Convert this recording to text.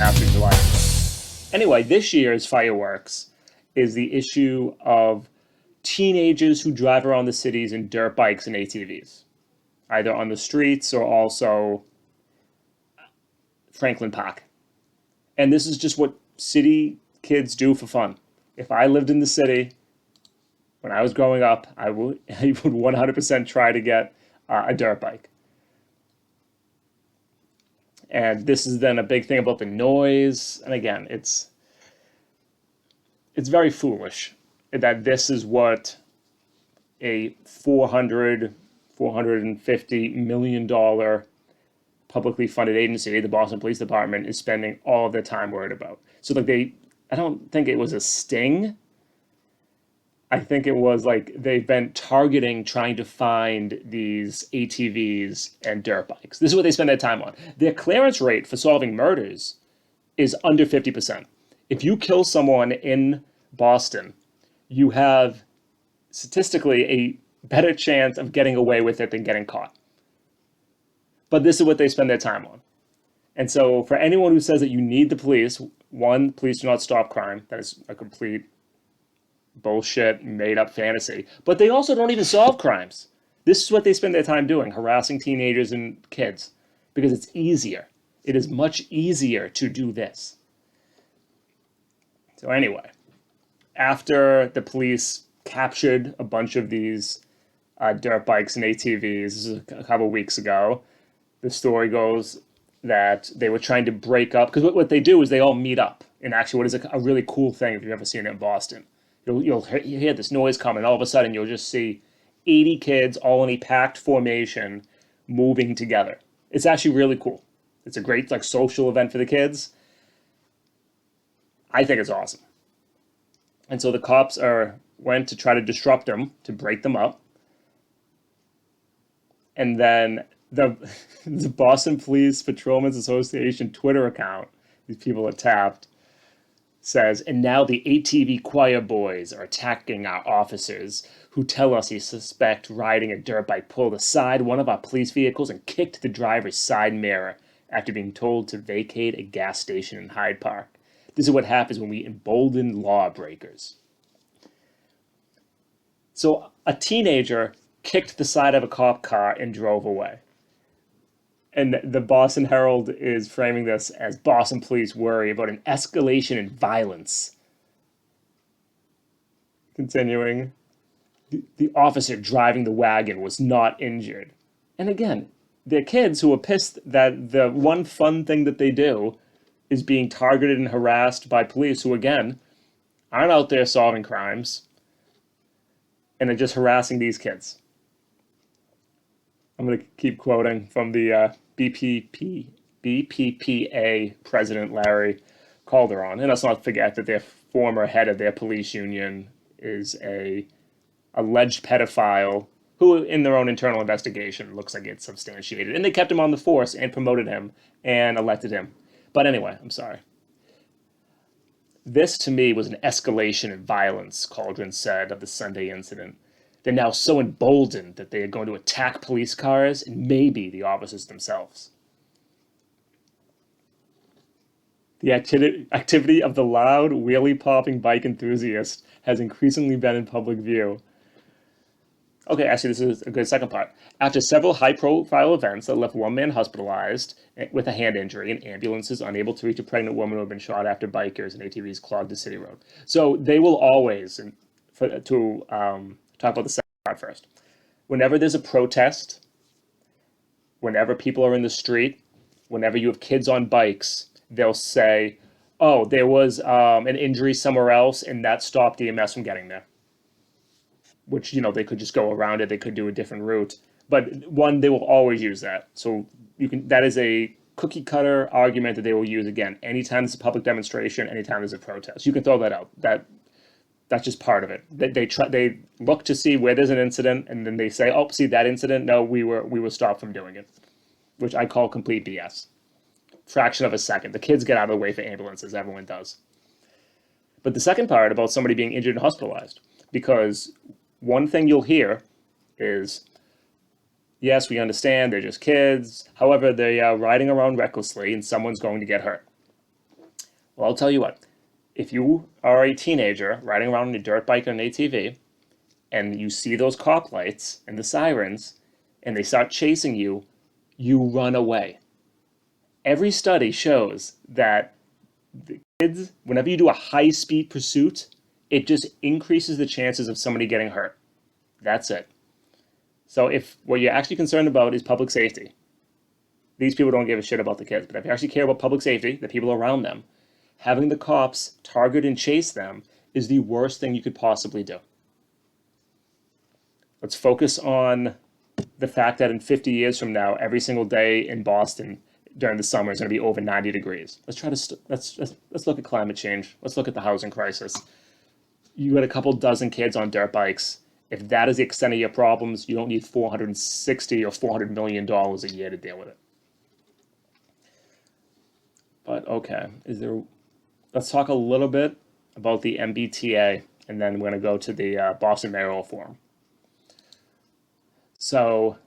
after July. Anyway, this year's fireworks is the issue of teenagers who drive around the cities in dirt bikes and ATVs, either on the streets or also Franklin Park. And this is just what city kids do for fun. If I lived in the city when I was growing up, I would 100% try to get a dirt bike. And this is then a big thing about the noise. And again, it's very foolish that this is what a 450 million dollar publicly funded agency, the Boston Police Department, is spending all of their time worried about. So like I don't think it was a sting. I think it was like they've been targeting trying to find these ATVs and dirt bikes. This is what they spend their time on. Their clearance rate for solving murders is under 50%. If you kill someone in Boston, you have statistically a better chance of getting away with it than getting caught. But this is what they spend their time on. And so, for anyone who says that you need the police, one, police do not stop crime. That is a complete bullshit, made up fantasy. But they also don't even solve crimes. This is what they spend their time doing, harassing teenagers and kids, because it's easier. It is much easier to do this. So, anyway, after the police captured a bunch of these dirt bikes and ATVs, this is a couple weeks ago, the story goes that they were trying to break up, because what they do is they all meet up in actually what is a really cool thing if you've ever seen it in Boston. You'll hear this noise coming, all of a sudden you'll just see 80 kids all in a packed formation moving together. It's actually really cool. It's a great like social event for the kids. I think it's awesome. And so the cops went to try to disrupt them, to break them up. And then the the Boston Police Patrolmen's Association Twitter account, these people are tapped, says, and now the ATV choir boys are attacking our officers who tell us he suspect riding a dirt bike pulled aside one of our police vehicles and kicked the driver's side mirror after being told to vacate a gas station in Hyde Park. This is what happens when we embolden lawbreakers. So a teenager kicked the side of a cop car and drove away. And the Boston Herald is framing this as Boston police worry about an escalation in violence. Continuing, the officer driving the wagon was not injured. And again, they're kids who are pissed that the one fun thing that they do is being targeted and harassed by police who, again, aren't out there solving crimes and are just harassing these kids. I'm going to keep quoting from the BPPA president, Larry Calderon. And let's not forget that their former head of their police union is a alleged pedophile who, in their own internal investigation, looks like it's substantiated. And they kept him on the force and promoted him and elected him. But anyway, I'm sorry. This, to me, was an escalation in violence, Cauldron said of the Sunday incident. They're now so emboldened that they are going to attack police cars and maybe the officers themselves. The activity of the loud, wheelie-popping bike enthusiast has increasingly been in public view. Okay, actually, this is a good second part. After several high-profile events that left one man hospitalized with a hand injury and ambulances unable to reach a pregnant woman who had been shot after bikers and ATVs clogged the city road. So they will always, talk about the second part first. Whenever there's a protest, whenever people are in the street, whenever you have kids on bikes, they'll say, oh, there was an injury somewhere else and that stopped EMS from getting there. Which, they could just go around it. They could do a different route. But one, they will always use that. So that is a cookie cutter argument that they will use again. Anytime there's a public demonstration, anytime there's a protest. You can throw that out. That's just part of it. They look to see where there's an incident, and then they say, "Oh, see that incident? No, we were stopped from doing it," which I call complete BS. Fraction of a second. The kids get out of the way for ambulances. Everyone does. But the second part about somebody being injured and hospitalized, because one thing you'll hear is, yes, we understand they're just kids. However, they are riding around recklessly, and someone's going to get hurt. Well, I'll tell you what, if you are a teenager riding around on a dirt bike or an ATV and you see those cop lights and the sirens and they start chasing you, you run away. Every study shows that the kids, whenever you do a high speed pursuit, it just increases the chances of somebody getting hurt. That's it. So if what you're actually concerned about is public safety, these people don't give a shit about the kids. But if you actually care about public safety, the people around them, having the cops target and chase them is the worst thing you could possibly do. Let's focus on the fact that in 50 years from now, every single day in Boston during the summer is going to be over 90 degrees. Let's try to let's look at climate change. Let's look at the housing crisis. You got a couple dozen kids on dirt bikes. If that is the extent of your problems, you don't need 460 or $400 million a year to deal with it. But okay, let's talk a little bit about the MBTA, and then we're going to go to the Boston Mayoral Forum. So